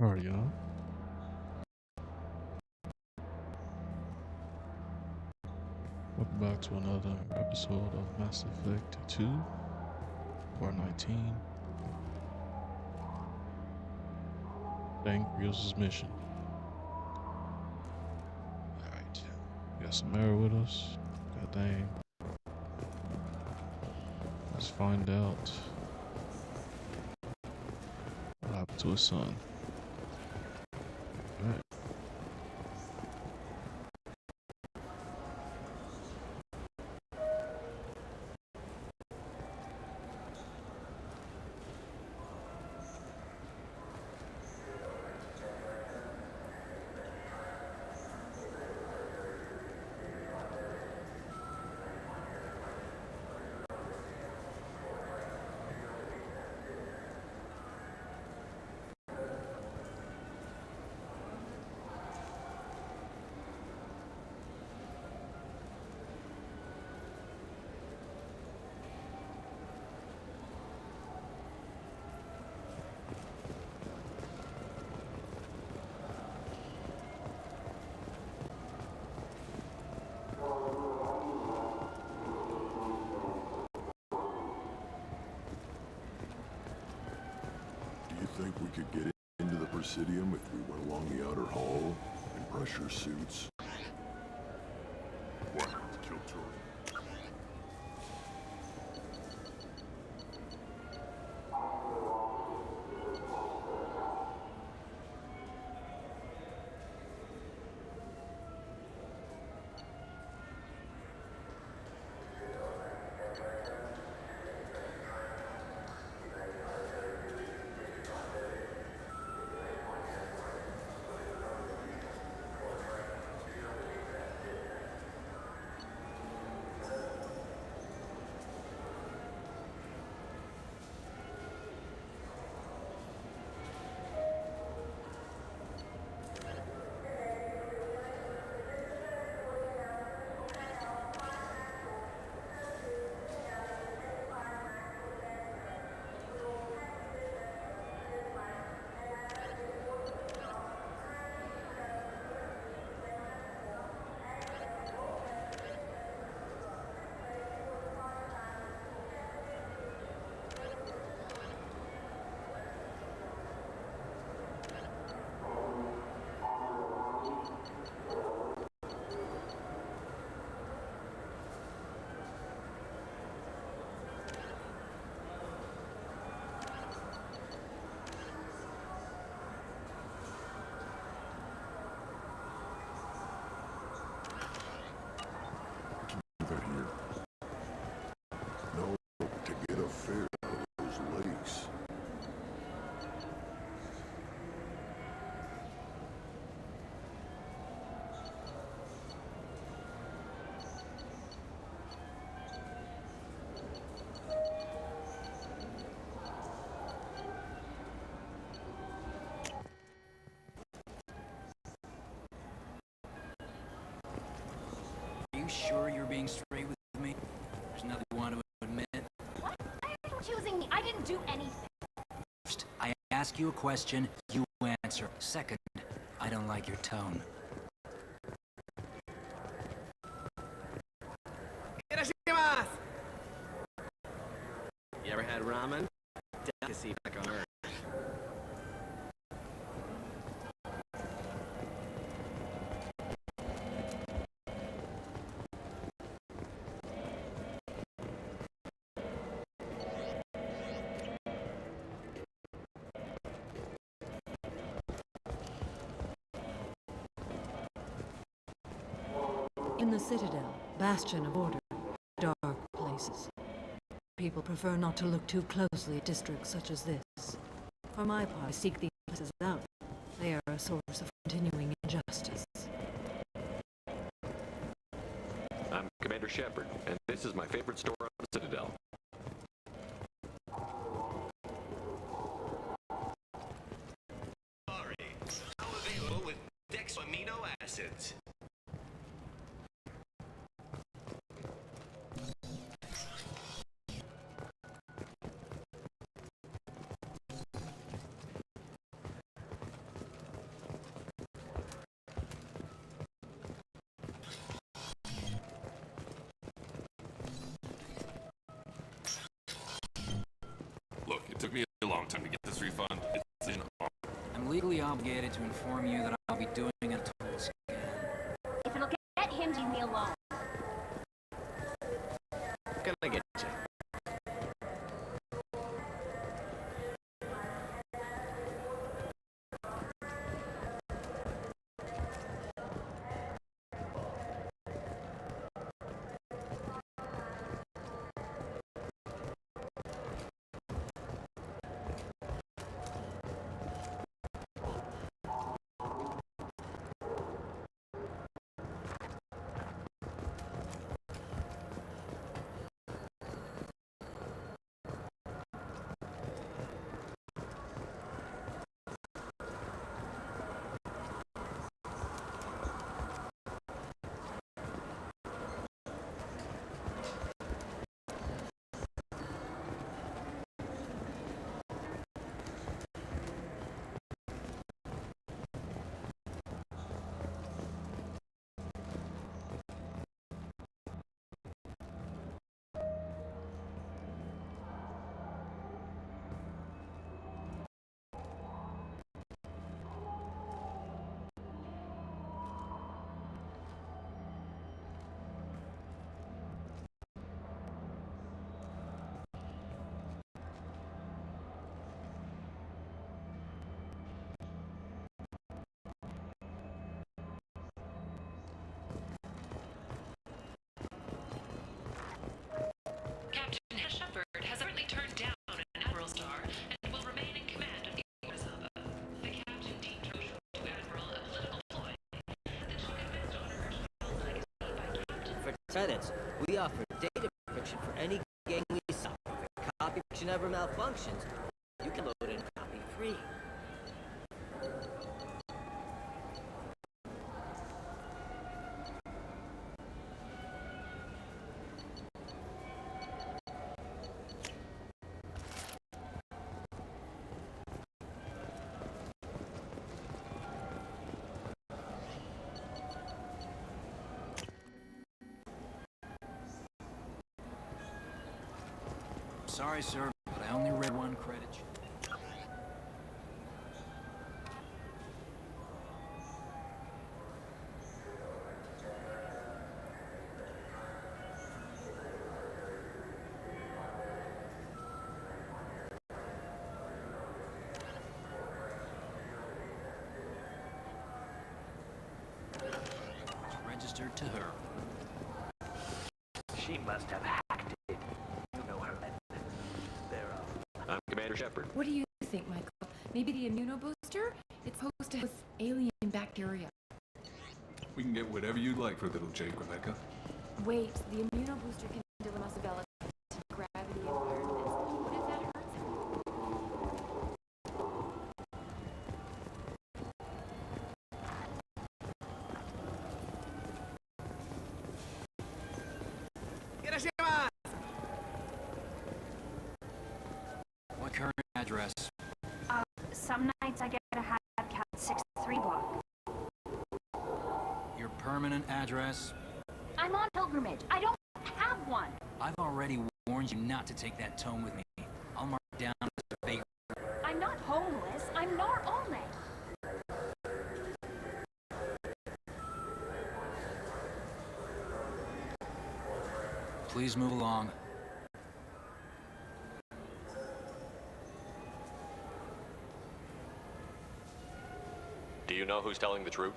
Alright, y'all. Welcome back to another episode of Mass Effect 2 or 19. Thane Krios' mission. Alright. We got Samara with us. Got Thane. Let's find out what happened to his son. Alright. Think we could get into the Presidium if we went along the outer hall in pressure suits? What? Kill Jordan? That here. No, to get a fare out of those lakes. Are you sure you're being straight with me? There's nothing you want to admit. What? Why are you choosing me? I didn't do anything. First, I ask you a question, you answer. Second, I don't like your tone. You ever had ramen? Delicacy back on Earth. In the Citadel, bastion of order, dark places. People prefer not to look too closely at districts such as this. For my part, I seek these places out. They are a source of continuing injustice. I'm Commander Shepard, and this is my favorite store on the Citadel. Now available with Dex amino acids. legally obligated to inform you that I'll be doing a total scan. If it'll get him, leave me alone. Can I get you? Captain Shepard has currently turned down an Admiral star and will remain in command of the Orzaba. The captain deemed Joshua to Admiral a political ploy, but that she convinced on her child's legacy by Captain. For credits, we offer data encryption for any game we sell. If a copy encryption ever malfunctions, you can load in a copy free. Sorry, sir, but I only read one credit sheet. It's registered to her. She must have hacked it. You know her. I'm Commander Shepard. What do you think, Michael? Maybe the immunobooster? It's supposed to have alien bacteria. We can get whatever you'd like for little Jake, Rebecca. Wait, the immunobooster can deliver Musabella to gravity environments. What if that hurts him? What current address? Some nights I get a hat cat 6-3 block. Your permanent address? I'm on pilgrimage. I don't have one. I've already warned you not to take that tome with me. I'll mark it down as a vagrant. I'm not homeless. I'm not only. Please move along. Do you know who's telling the truth?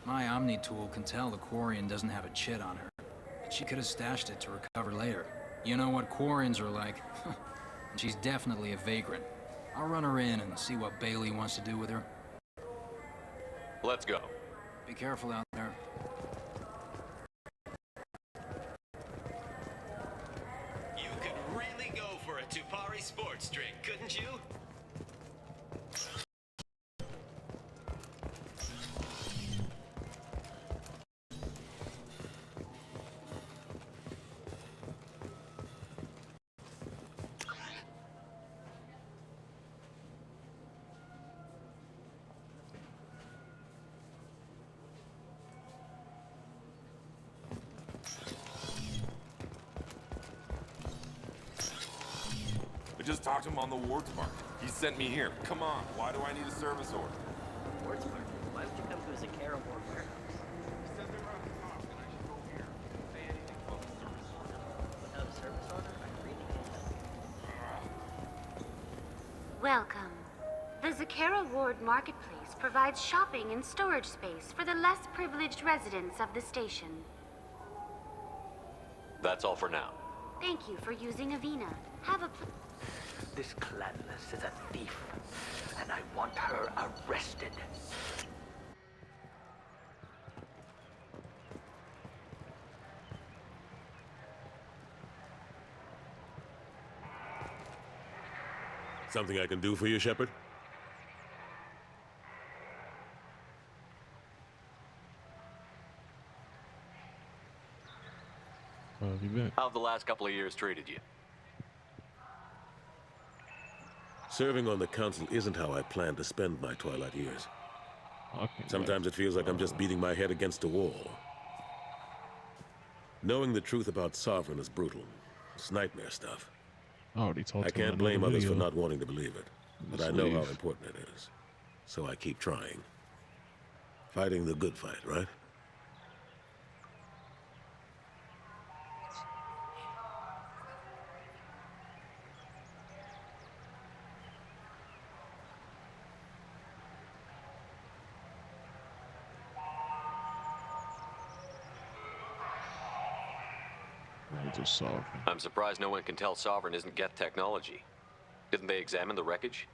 My Omni tool can tell the Quarian doesn't have a chit on her. But she could have stashed it to recover later. You know what Quarians are like. And she's definitely a vagrant. I'll run her in and see what Bailey wants to do with her. Let's go. Be careful out there. You could really go for a Tupari sports drink, couldn't you? I just talked to him on the Wards Mark. He sent me here. Come on, why do I need a service order? sports market. Why would you come to a Zakara Ward warehouse? Without a service order, I really can't help you. Welcome. The Zakara Ward Marketplace provides shopping and storage space for the less privileged residents of the station. That's all for now. Thank you for using Avena. Have a This Clanless is a thief, and I want her arrested. Something I can do for you, Shepard? How have you been? How have the last couple of years treated you? Serving on the council isn't how I plan to spend my twilight years. Okay, Sometimes it feels like I'm just beating my head against a wall. Knowing the truth about Sovereign is brutal. It's nightmare stuff. I already told I you in can't blame another others for video. not wanting to believe it, but I Just know how leave. important it is. So I keep trying. Fighting the good fight, right? Just Sovereign. I'm surprised no one can tell Sovereign isn't Geth technology. Didn't they examine the wreckage?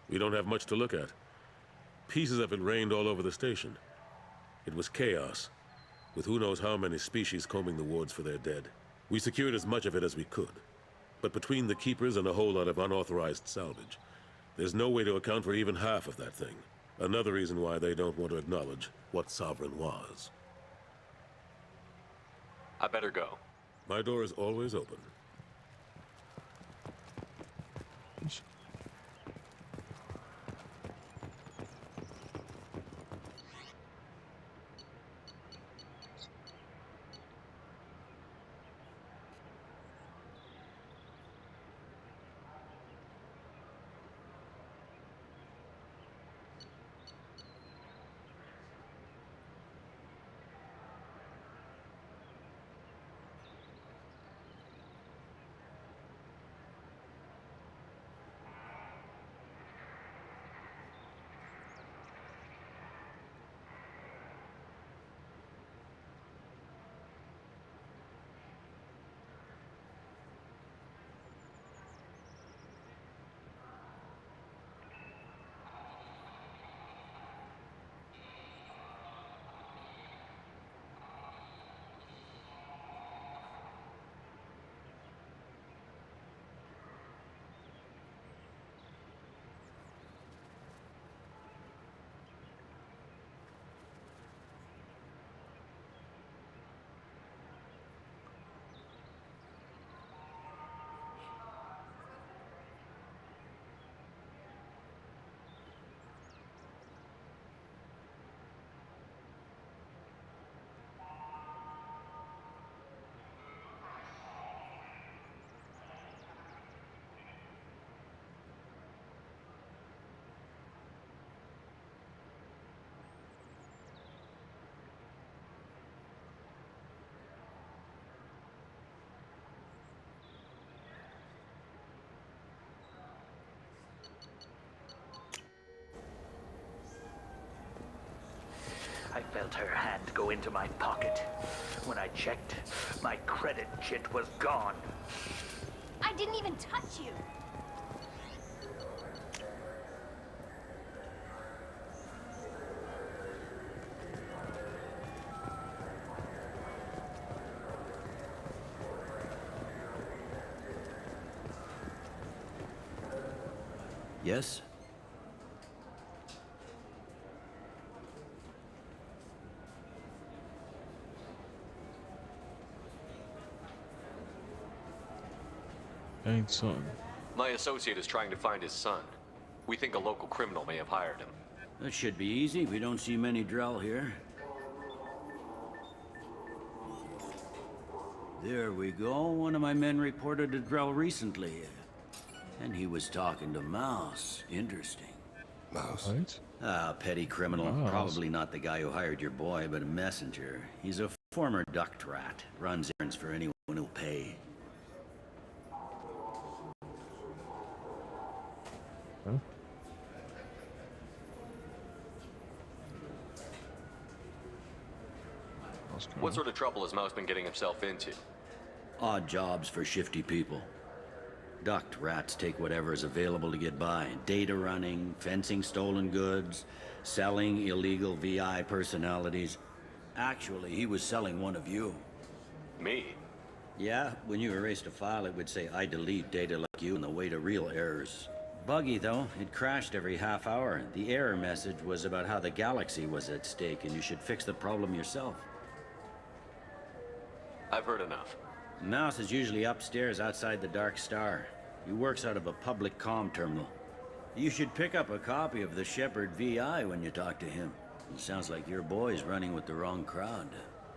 We don't have much to look at. Pieces of it rained all over the station. It was chaos, with who knows how many species combing the wards for their dead. We secured as much of it as we could. But between the Keepers and a whole lot of unauthorized salvage, there's no way to account for even half of that thing. Another reason why they don't want to acknowledge what Sovereign was. I better go. My door is always open. I felt her hand go into my pocket. When I checked, my credit chit was gone. I didn't even touch you. Yes? Ain't son. My associate is trying to find his son. We think a local criminal may have hired him. That should be easy. We don't see many Drell here. There we go. One of my men reported a Drell recently. And he was talking to Mouse. Interesting. Mouse? Right? Ah, petty criminal. Mouse. Probably not the guy who hired your boy, but a messenger. He's a former duct rat. Runs errands for anyone who'll pay. Huh? What sort of trouble has Mouse been getting himself into? Odd jobs for shifty people. Duct rats take whatever is available to get by. Data running, fencing stolen goods, selling illegal VI personalities. Actually, he was selling one of you. Me? Yeah, when you erased a file, it would say, I delete data like you on the way to real errors. Buggy, though. It crashed every half hour. The error message was about how the galaxy was at stake, and you should fix the problem yourself. I've heard enough. Mouse is usually upstairs outside the Dark Star. He works out of a public comm terminal. You should pick up a copy of the Shepherd VI when you talk to him. It sounds like your boy's running with the wrong crowd.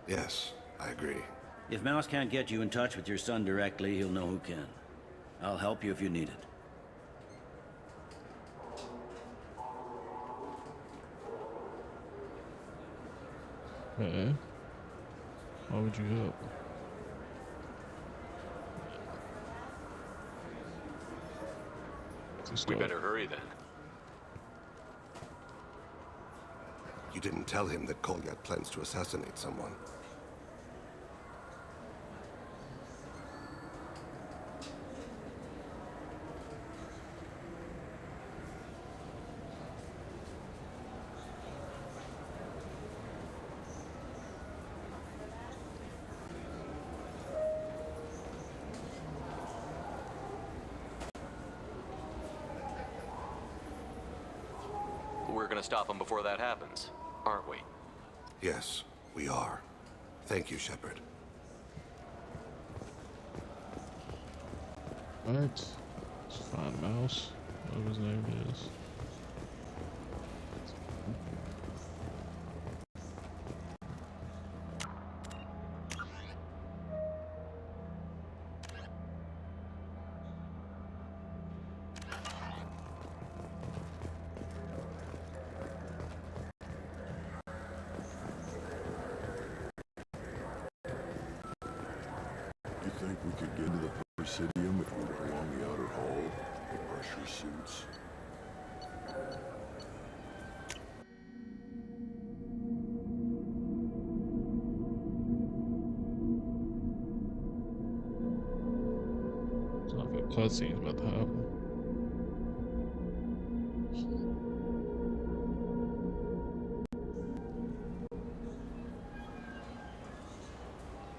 Yes, I agree. If Mouse can't get you in touch with your son directly, he'll know who can. I'll help you if you need it. Hey, why would you help? We better hurry then. You didn't tell him that Kolyat plans to assassinate someone. We're gonna stop him before that happens, aren't we? Yes, we are. Thank you, Shepherd. Alright. Let's find Mouse, whatever his name is. You think we could get into the Presidium if we went along the outer hall? The pressure suits. It's like a cutscene's about to happen.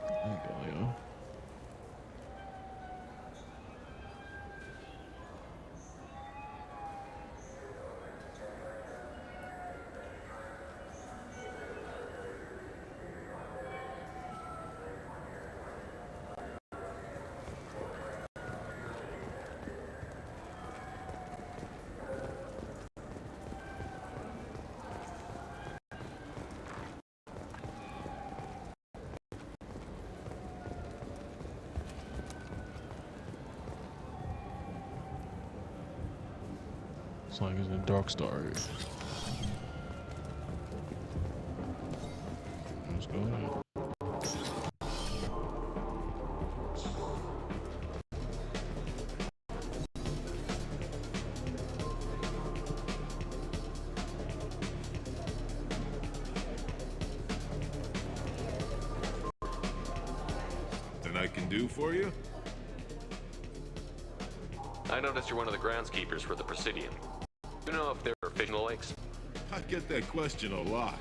There you go, yo. It's like it's in Dark Star area. Let's go ahead. Something I can do for you? I noticed you're one of the groundskeepers for the Presidium. Do you know if there are fish in the lakes? I get that question a lot.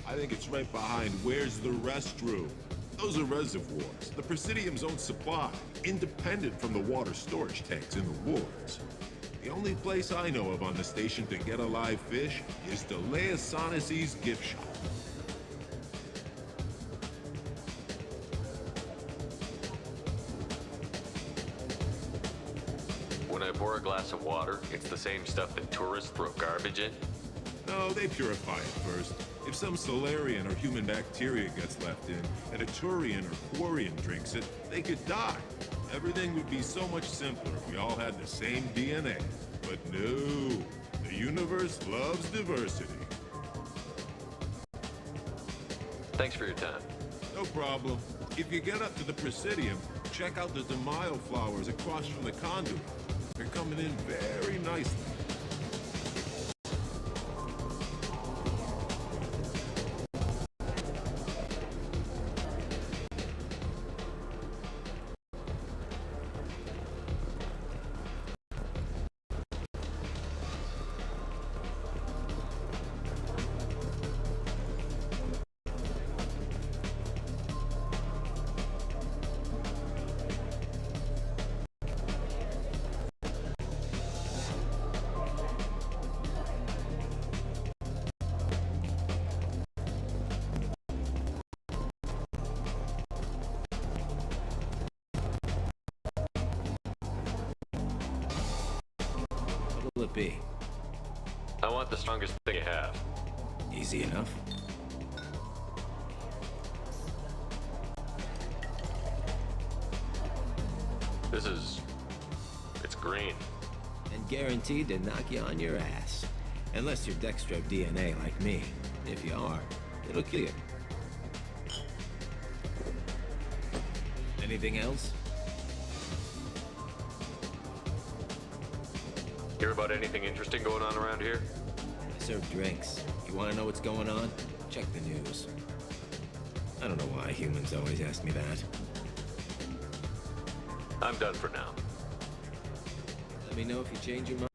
I think it's right behind where's the restroom. Those are reservoirs, the Presidium's own supply, independent from the water storage tanks in the wards. The only place I know of on the station to get a live fish is Delea Sonesi's gift shop. When I pour a glass of water, it's the same stuff that tourists throw garbage in? No, they purify it first. If some Solarian or human bacteria gets left in, and a Turian or Quarian drinks it, they could die. Everything would be so much simpler if we all had the same DNA. But no, The universe loves diversity. Thanks for your time. No problem. If you get up to the Presidium, check out the De Mayo flowers across from the conduit. They're coming in very nicely. What will it be? I want the strongest thing you have. Easy enough. It's green. And guaranteed to knock you on your ass. Unless you're Dextro DNA like me. If you are, it'll kill you. Anything else? Hear about anything interesting going on around here? I serve drinks. You want to know what's going on? Check the news. I don't know why humans always ask me that. I'm done for now. Let me know if you change your mind.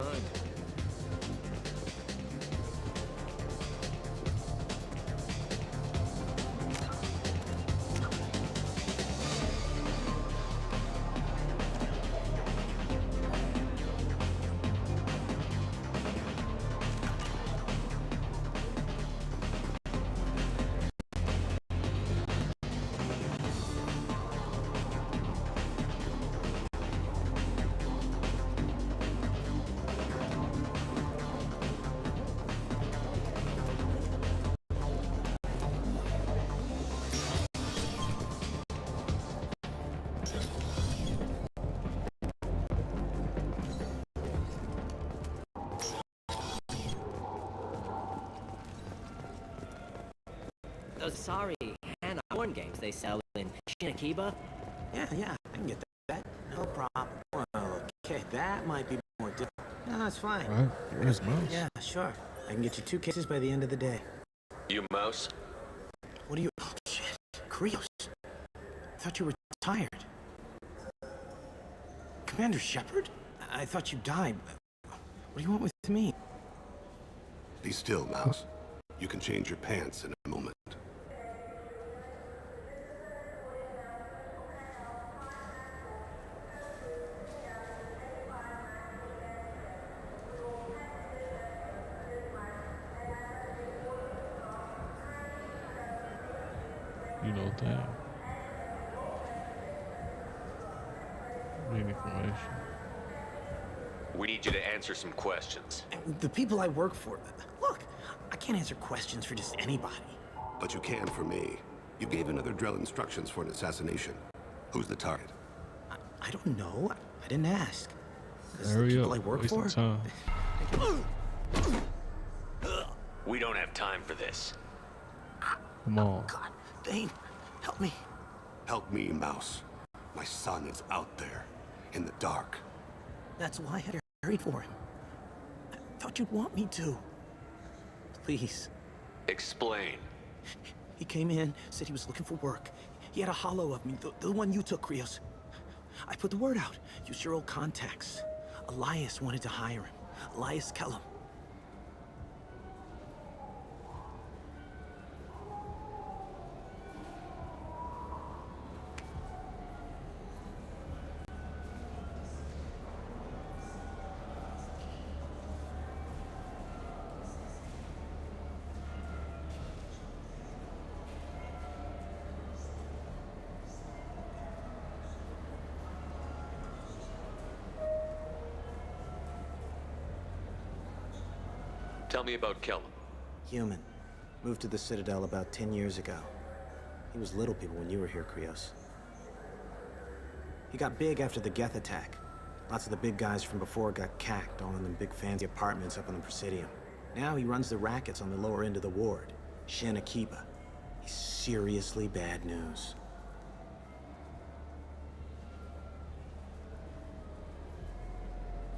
Those sorry Hana porn games they sell in Shinakiba? Yeah, I can get that. No problem. Well, okay, that might be more difficult. No, that's fine. Right, where's Mouse? Yeah, sure. I can get you 2 cases by the end of the day. You mouse? What are you... Oh, shit. Krios. I thought you were retired. Commander Shepard? I thought you died. What do you want with me? Be still, Mouse. You can change your pants in a moment. You know, Thane. Need information. We need you to answer some questions. The people I work for... Look, I can't answer questions for just anybody. But you can for me. You gave another Drell instructions for an assassination. Who's the target? I don't know. I didn't ask. This is the Hurry people up, I work wasting for. time. We don't have time for this. Come on. God, Thane, help me. Help me, Mouse. My son is out there, in the dark. That's why I buried for him. I thought you'd want me to. Please. Explain. He came in, said he was looking for work. He had a hollow of me, the one you took, Krios. I put the word out. Use your old contacts. Elias wanted to hire him. Elias Kellum. Tell me about Kellum. Human. Moved to the Citadel about 10 years ago. He was little people when you were here, Krios. He got big after the Geth attack. Lots of the big guys from before got cacked, all in them big fancy apartments up on the Presidium. Now he runs the rackets on the lower end of the ward, Shin Akiba. He's seriously bad news.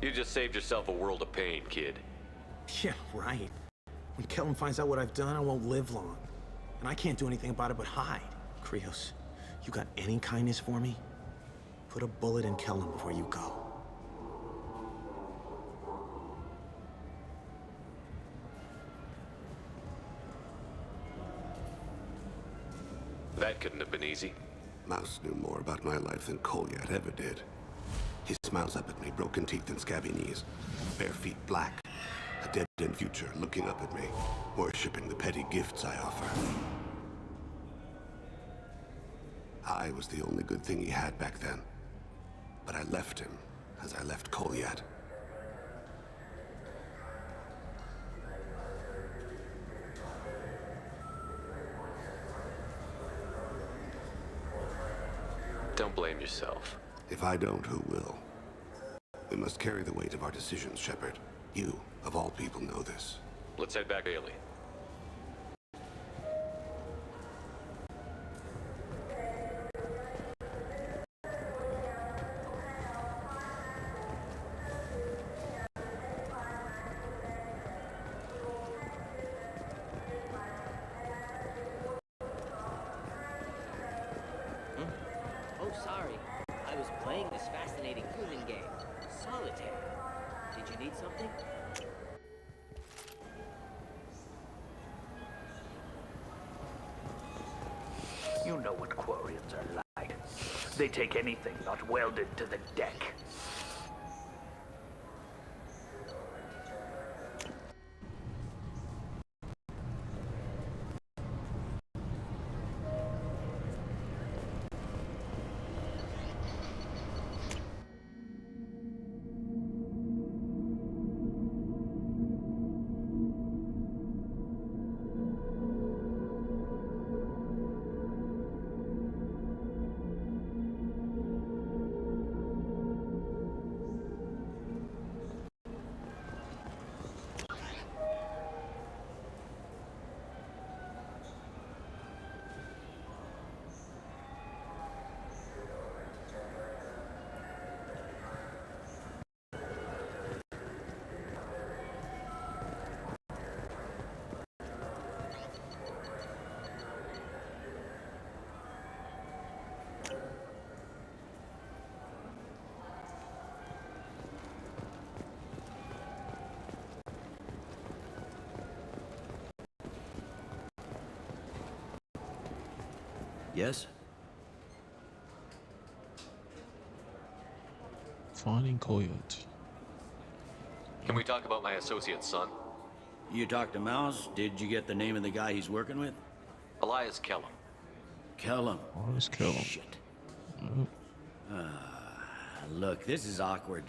You just saved yourself a world of pain, kid. Yeah, right. When Kellum finds out what I've done, I won't live long. And I can't do anything about it but hide. Krios, you got any kindness for me? Put a bullet in Kellum before you go. That couldn't have been easy. Mouse knew more about my life than Kolyat ever did. He smiles up at me, broken teeth and scabby knees, bare feet black, a dead-end future looking up at me, worshipping the petty gifts I offer. I was the only good thing he had back then, but I left him as I left Kolyat. Don't blame yourself. If I don't, who will? We must carry the weight of our decisions, Shepard. You, of all people, know this. Let's head back daily. Oh, sorry. I was playing this fascinating human game, Solitaire. Did you need something? You know what Quarians are like. They take anything not welded to the deck. Yes? Finding Kolyat. Can we talk about my associate's son? You talked to Mouse? Did you get the name of the guy he's working with? Elias Kellum. Kellum. Elias Kellum. Shit. Look, this is awkward.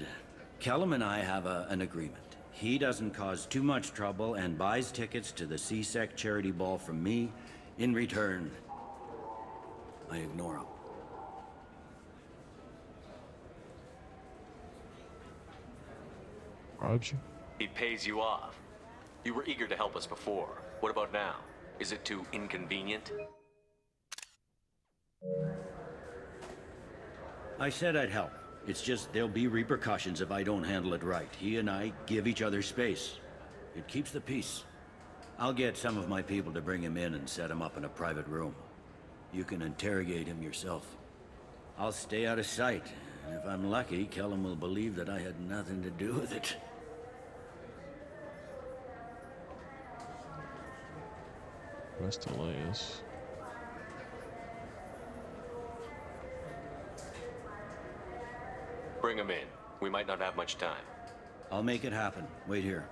Kellum and I have an agreement. He doesn't cause too much trouble and buys tickets to the C-Sec charity ball from me. In return, I ignore him. Bribes you? He pays you off. You were eager to help us before. What about now? Is it too inconvenient? I said I'd help. It's just there'll be repercussions if I don't handle it right. He and I give each other space. It keeps the peace. I'll get some of my people to bring him in and set him up in a private room. You can interrogate him yourself. I'll stay out of sight, and if I'm lucky, Kellum will believe that I had nothing to do with it. Rest Elias. Bring him in. We might not have much time. I'll make it happen. Wait here.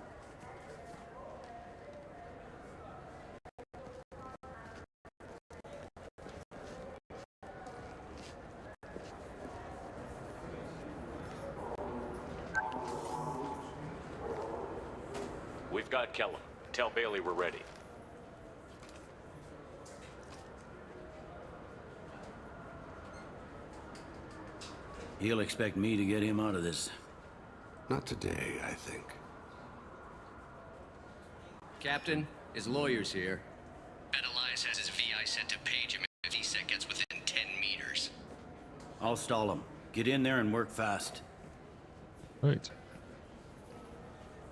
We've got Kellum. Tell Bailey we're ready. He'll expect me to get him out of this. Not today, I think. Captain, his lawyer's here. Bet Elias has his VI set to page him if he gets within 10 meters. I'll stall him. Get in there and work fast. Right.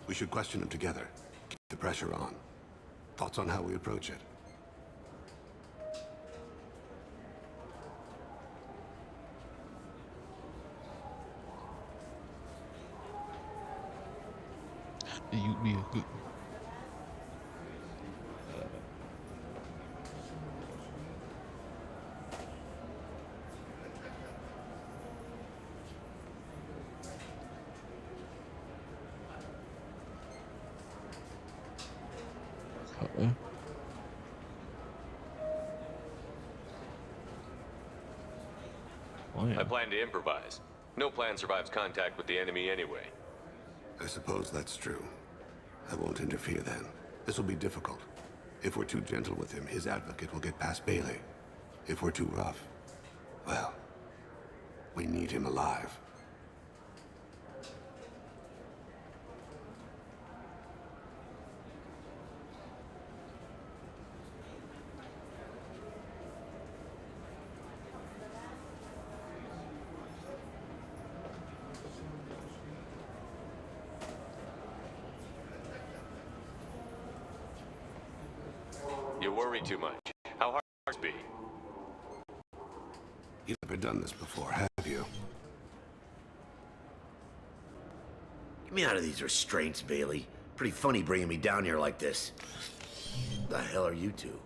We should question him together. Keep the pressure on. Thoughts on how we approach it? You'd be a good. Oh, yeah. I plan to improvise. No plan survives contact with the enemy anyway. I suppose that's true. I won't interfere then. This will be difficult. If we're too gentle with him, his advocate will get past Bailey. If we're too rough, well, we need him alive. You worry too much. How hard it be? You've never done this before, have you? Get me out of these restraints, Bailey. Pretty funny bringing me down here like this. The hell are you two?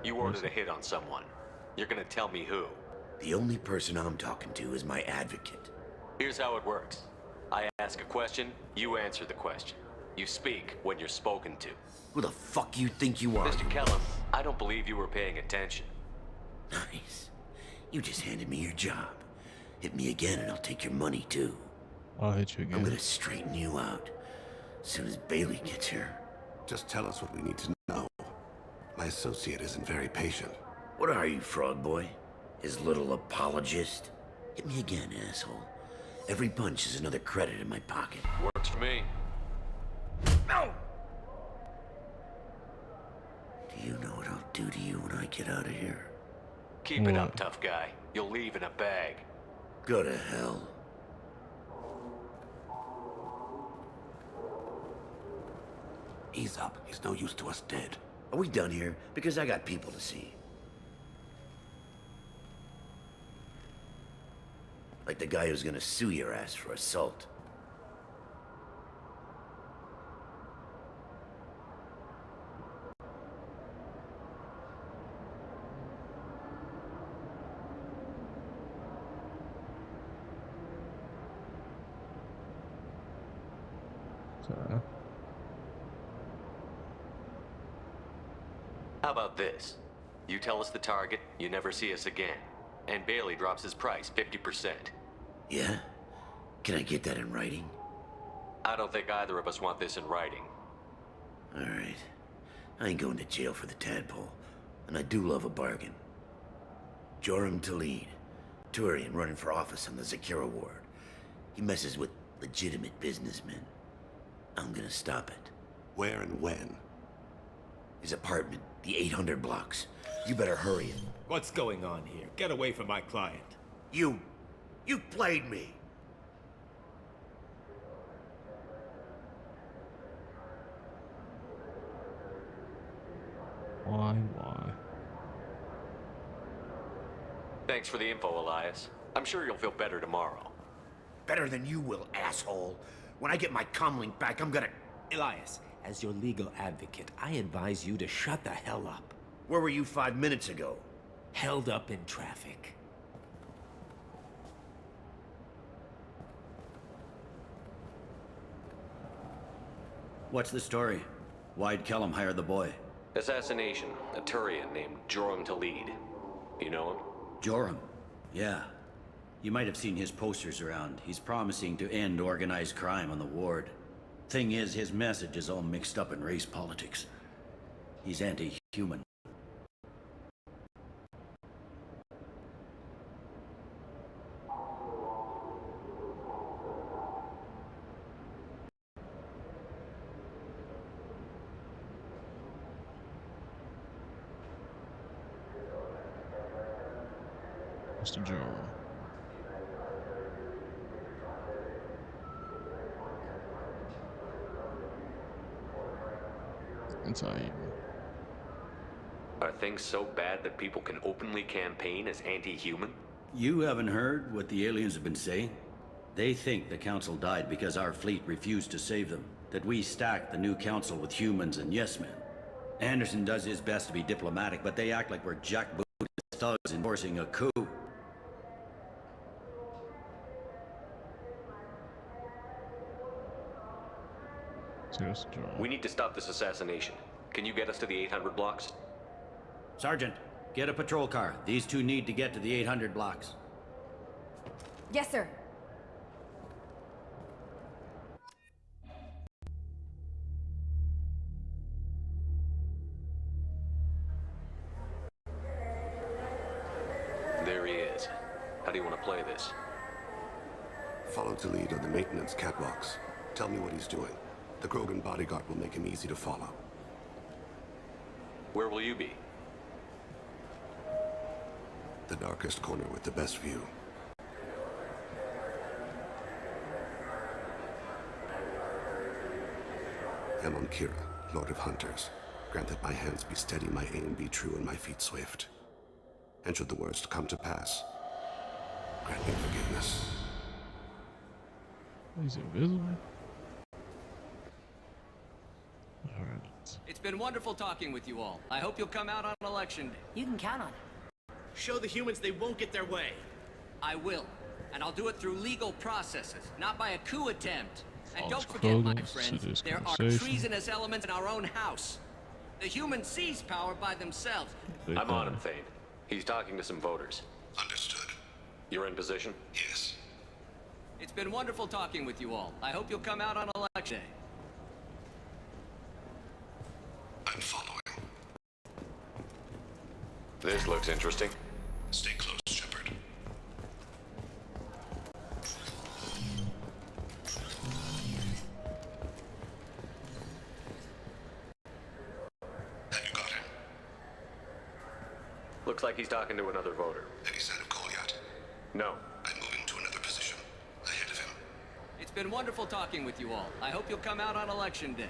You ordered a hit on someone. You're gonna tell me who. The only person I'm talking to is my advocate. Here's how it works. I ask a question, you answer the question. You speak when you're spoken to. Who the fuck you think you are? Mr. Kellum, I don't believe you were paying attention. Nice. You just handed me your job. Hit me again and I'll take your money too. I'll hit you again. I'm gonna straighten you out as soon as Bailey gets here. Just tell us what we need to know. My associate isn't very patient. What are you, frog boy? His little apologist? Hit me again, asshole. Every punch is another credit in my pocket. Works for me. No! Do you know what I'll do to you when I get out of here? Keep it up, tough guy. You'll leave in a bag. Go to hell. Ease up. He's no use to us dead. Are we done here? Because I got people to see. Like the guy who's gonna sue your ass for assault. How about this? You tell us the target, you never see us again. And Bailey drops his price 50%. Yeah? Can I get that in writing? I don't think either of us want this in writing. Alright. I ain't going to jail for the tadpole. And I do love a bargain. Joram Talid. Turian running for office on the Zakira ward. He messes with legitimate businessmen. I'm gonna stop it. Where and when? His apartment, the 800 blocks. You better hurry it. What's going on here? Get away from my client. You played me. Why? Thanks for the info, Elias. I'm sure you'll feel better tomorrow. Better than you will, asshole. When I get my comlink back, I'm gonna... Elias, as your legal advocate, I advise you to shut the hell up. Where were you 5 minutes ago? Held up in traffic. What's the story? Why'd Kellum hire the boy? Assassination. A Turian named Joram Talid. You know him? Joram? Yeah. You might have seen his posters around. He's promising to end organized crime on the ward. Thing is, his message is all mixed up in race politics. He's anti-human. Mr. Joe. Anti-human. Are things so bad that people can openly campaign as anti-human? You haven't heard what the aliens have been saying? They think the council died because our fleet refused to save them. That we stacked the new council with humans and yes-men. Anderson does his best to be diplomatic, but they act like we're jackbooted thugs enforcing a coup. Yes, Joe. We need to stop this assassination. Can you get us to the 800 blocks? Sergeant, get a patrol car. These two need to get to the 800 blocks. Yes, sir. There he is. How do you want to play this? Follow to lead on the maintenance catwalks. Tell me what he's doing. The Krogan bodyguard will make him easy to follow. Where will you be? The darkest corner with the best view. Amon Kira, Lord of Hunters. Grant that my hands be steady, my aim be true, and my feet swift. And should the worst come to pass, grant me forgiveness. He's invisible. Alright. It's been wonderful talking with you all. I hope you'll come out on election day. You can count on it. Show the humans they won't get their way. I will. And I'll do it through legal processes, not by a coup attempt. And don't forget, my friends, there are treasonous elements in our own house. The humans seize power by themselves. I'm on him, Thane. He's talking to some voters. Understood. You're in position? Yes. It's been wonderful talking with you all. I hope you'll come out on election day. I'm following. This looks interesting. Stay close, Shepard. Have you got him? Looks like he's talking to another voter. Any sign of Kolyat? No. I'm moving to another position. Ahead of him. It's been wonderful talking with you all. I hope you'll come out on election day.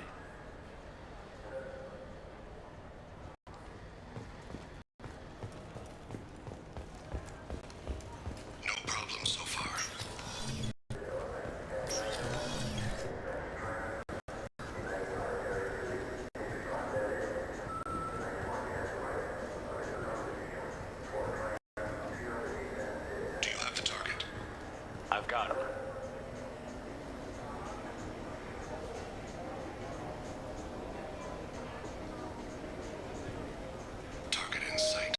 No problem so far. Do you have the target? I've got him. Target in sight.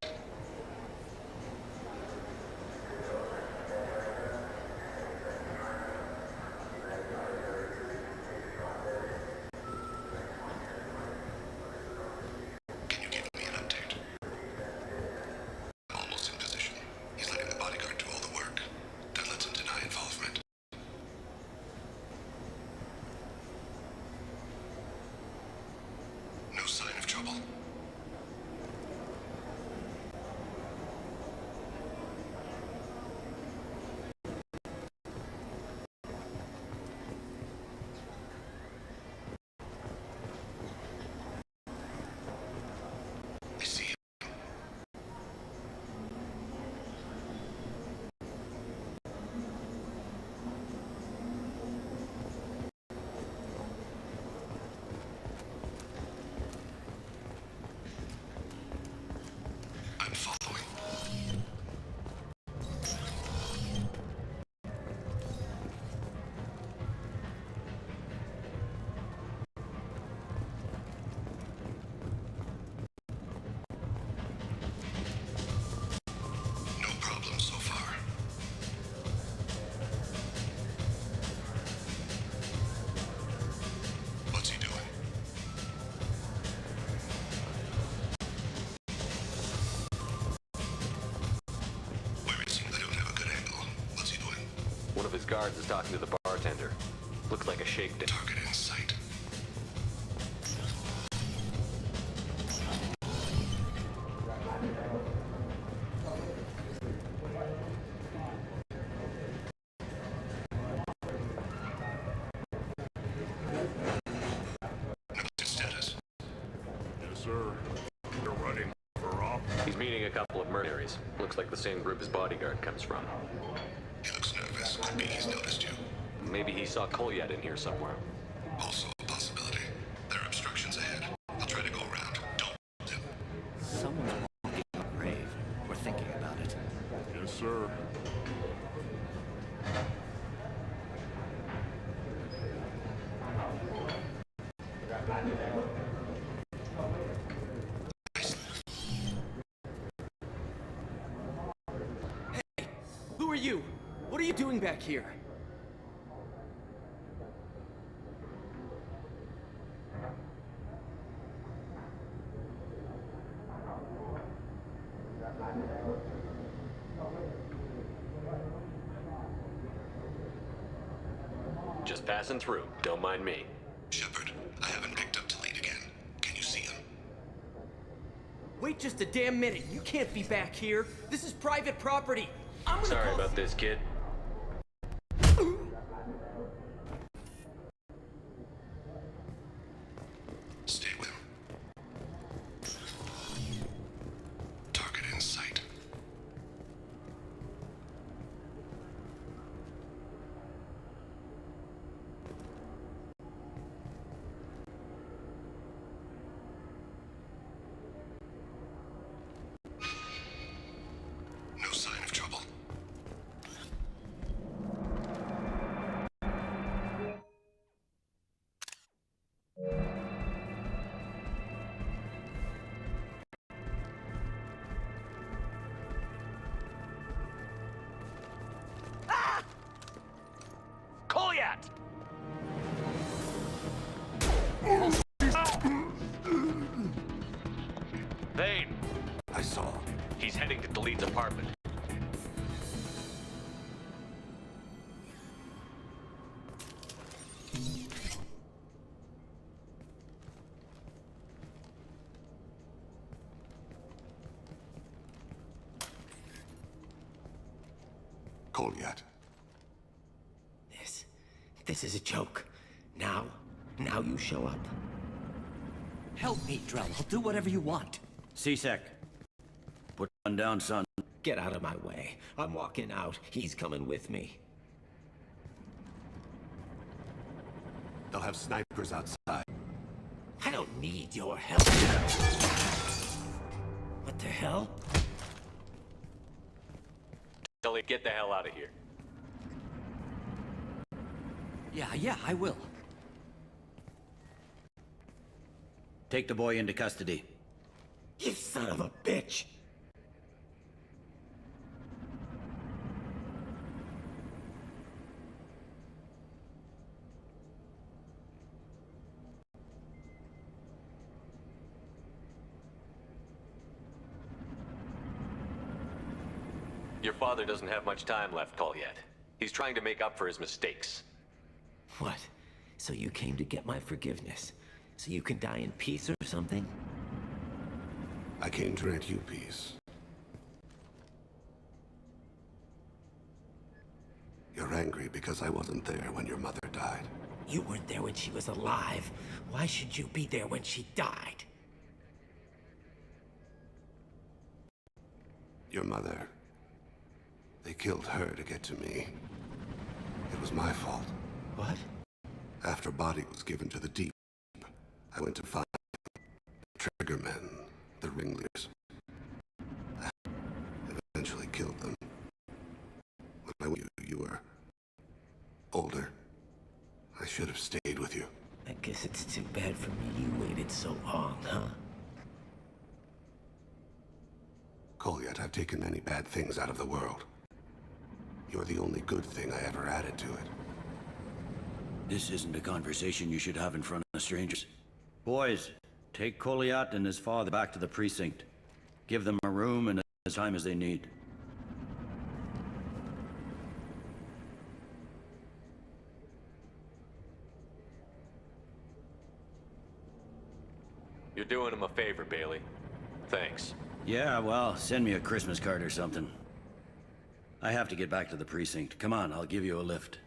Can you give me an update? I'm almost in position. He's letting the bodyguard do all the work. That lets him deny involvement. One of his guards is talking to the bartender. Looks like a shakedown. Target in sight. Status. Yes, sir. You're running for op. He's meeting a couple of mercenaries. Looks like the same group his bodyguard comes from. He looks nervous. Could be he's noticed you. Maybe he saw Kolyat in here somewhere. Also a possibility. There are obstructions ahead. I'll try to go around. Don't. Someone's walking on a grave. We're thinking about it. Yes, sir. Who are you? What are you doing back here? Just passing through. Don't mind me. Shepard, I haven't picked up Thane again. Can you see him? Wait just a damn minute. You can't be back here. This is private property. I'm gonna Sorry call... about this, kid. Stay with him. Target in sight. No sign of trouble. Kolyat! Thane! I saw. He's heading to Lead's apartment. Kolyat. This is a joke. Now you show up. Help me, Drell. I'll do whatever you want. C-Sec. Put one down, son. Get out of my way. I'm walking out. He's coming with me. They'll have snipers outside. I don't need your help. What the hell? Tell him, get the hell out of here. Yeah, I will. Take the boy into custody. You son of a bitch! Your father doesn't have much time left, Kolyat. He's trying to make up for his mistakes. What? So you came to get my forgiveness? So you can die in peace or something? I came to grant you peace. You're angry because I wasn't there when your mother died. You weren't there when she was alive. Why should you be there when she died? Your mother. They killed her to get to me. It was my fault. What? After body was given to the deep, I went to find the triggermen, the ringleaders. I eventually killed them. When I knew you were older, I should have stayed with you. I guess it's too bad for me you waited so long, huh? Kolyat, I've taken many bad things out of the world. You're the only good thing I ever added to it. This isn't a conversation you should have in front of strangers. Boys, take Kolyat and his father back to the precinct. Give them a room and as time as they need. You're doing him a favor, Bailey. Thanks. Yeah, well, send me a Christmas card or something. I have to get back to the precinct. Come on, I'll give you a lift.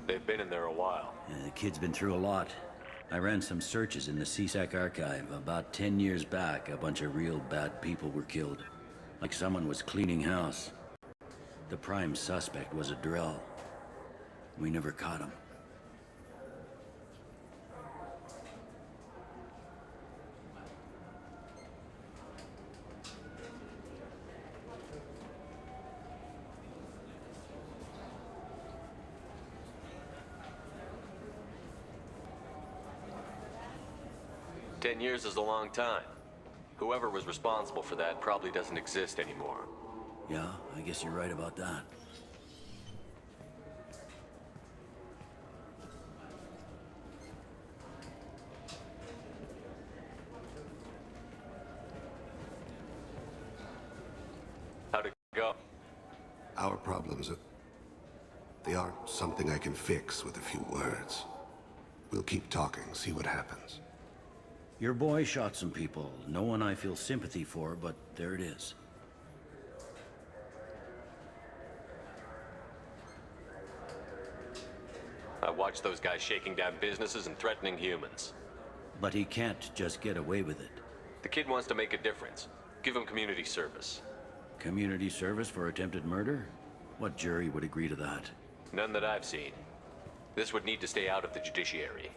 They've been in there a while. Yeah, the kid's been through a lot. I ran some searches in the CSAC archive. About 10 years back, a bunch of real bad people were killed. Like someone was cleaning house. The prime suspect was a drill. We never caught him. Ten years is a long time. Whoever was responsible for that probably doesn't exist anymore. Yeah, I guess you're right about that. How'd it go? Our problems they aren't something I can fix with a few words. We'll keep talking, see what happens. Your boy shot some people. No one I feel sympathy for, but there it is. I watched those guys shaking down businesses and threatening humans. But he can't just get away with it. The kid wants to make a difference. Give him community service. Community service for attempted murder? What jury would agree to that? None that I've seen. This would need to stay out of the judiciary.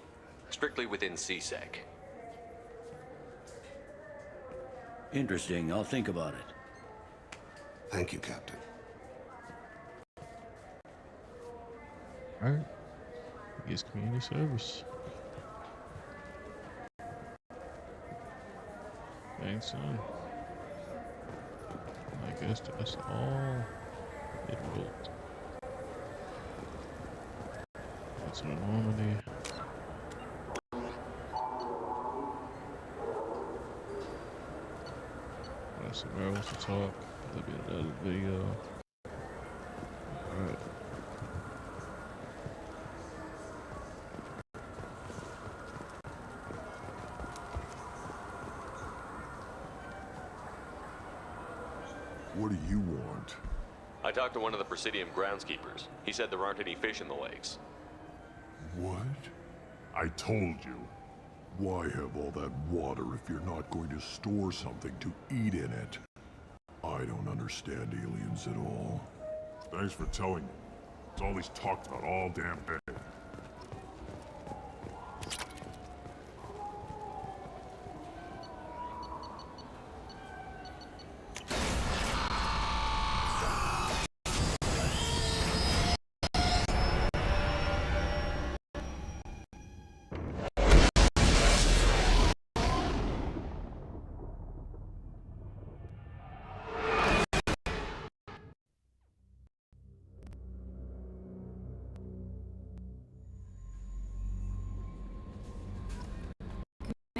Strictly within CSEC. Interesting. I'll think about it. Thank you, Captain. Alright. I guess community service. Thanks, son. I guess that's all it wrote. That's Normandy. Somewhere else to talk. That'll be another video. Alright. What do you want? I talked to one of the Presidium groundskeepers. He said there aren't any fish in the lakes. What? I told you. Why have all that water if you're not going to store something to eat in it? I don't understand aliens at all. Thanks for telling me. It's all he's talked about all damn day.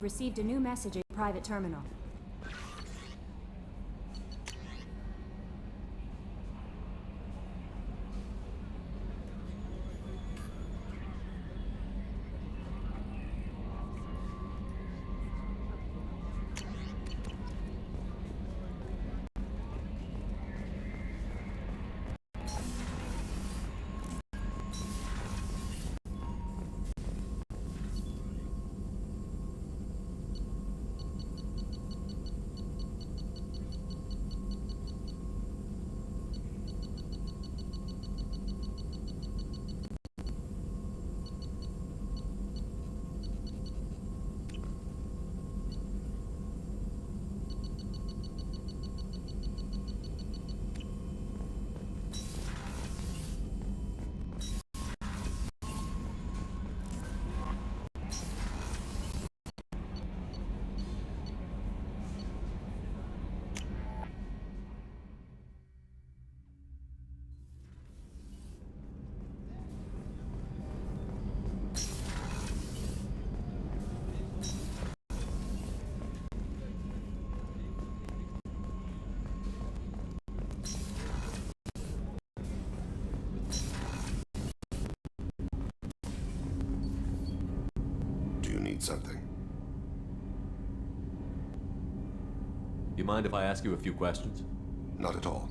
Received a new message in private terminal. need something. You mind if I ask you a few questions? Not at all.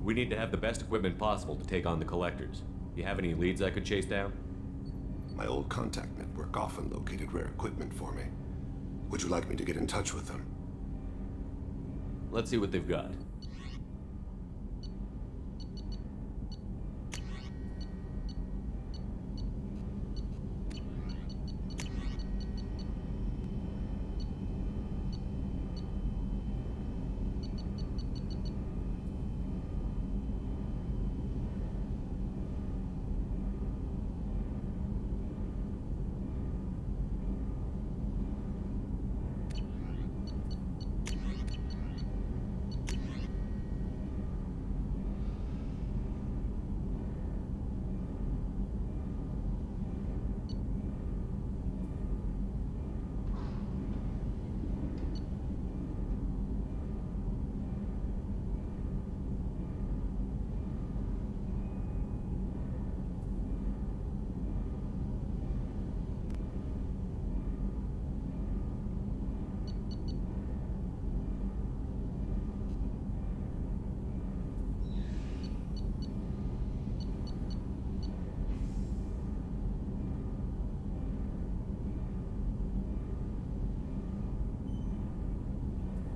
We need to have the best equipment possible to take on the collectors. You have any leads I could chase down? My old contact network often located rare equipment for me. Would you like me to get in touch with them? Let's see what they've got.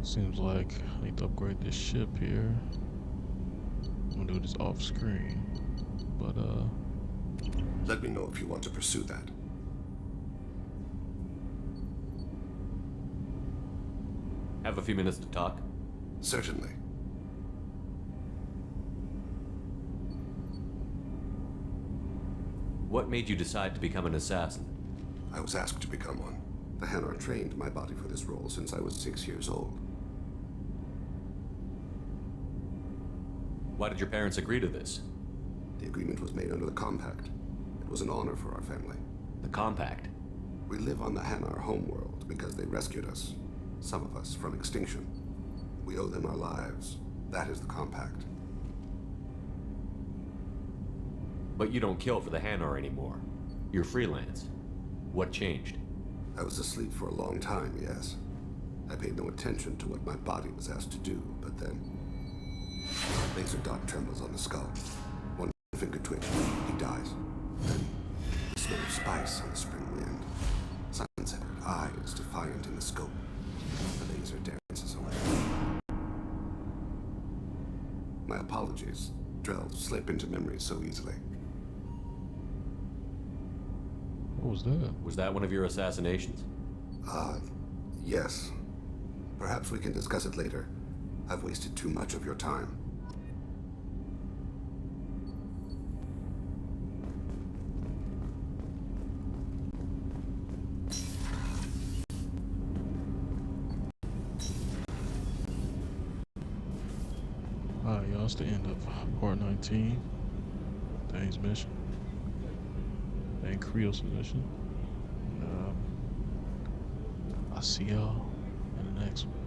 Seems like I need to upgrade this ship here. I'm gonna do this off screen, but let me know if you want to pursue that. Have a few minutes to talk? Certainly. What made you decide to become an assassin? I was asked to become one. The Hanar trained my body for this role since I was 6 years old. Why did your parents agree to this? The agreement was made under the Compact. It was an honor for our family. The Compact? We live on the Hanar homeworld because they rescued us. Some of us from extinction. We owe them our lives. That is the Compact. But you don't kill for the Hanar anymore. You're freelance. What changed? I was asleep for a long time, yes. I paid no attention to what my body was asked to do, but then... laser dot trembles on the skull. One finger twitch, he dies. Then, the smell of spice on the spring wind. Sunset, eyes defiant in the scope. The laser dances away. My apologies. Drells slip into memory so easily. What was that? Was that one of your assassinations? Yes. Perhaps we can discuss it later. I've wasted too much of your time. Alright, y'all, it's the end of part 19. Thane's mission. And Krios' mission. I'll see y'all in the next one.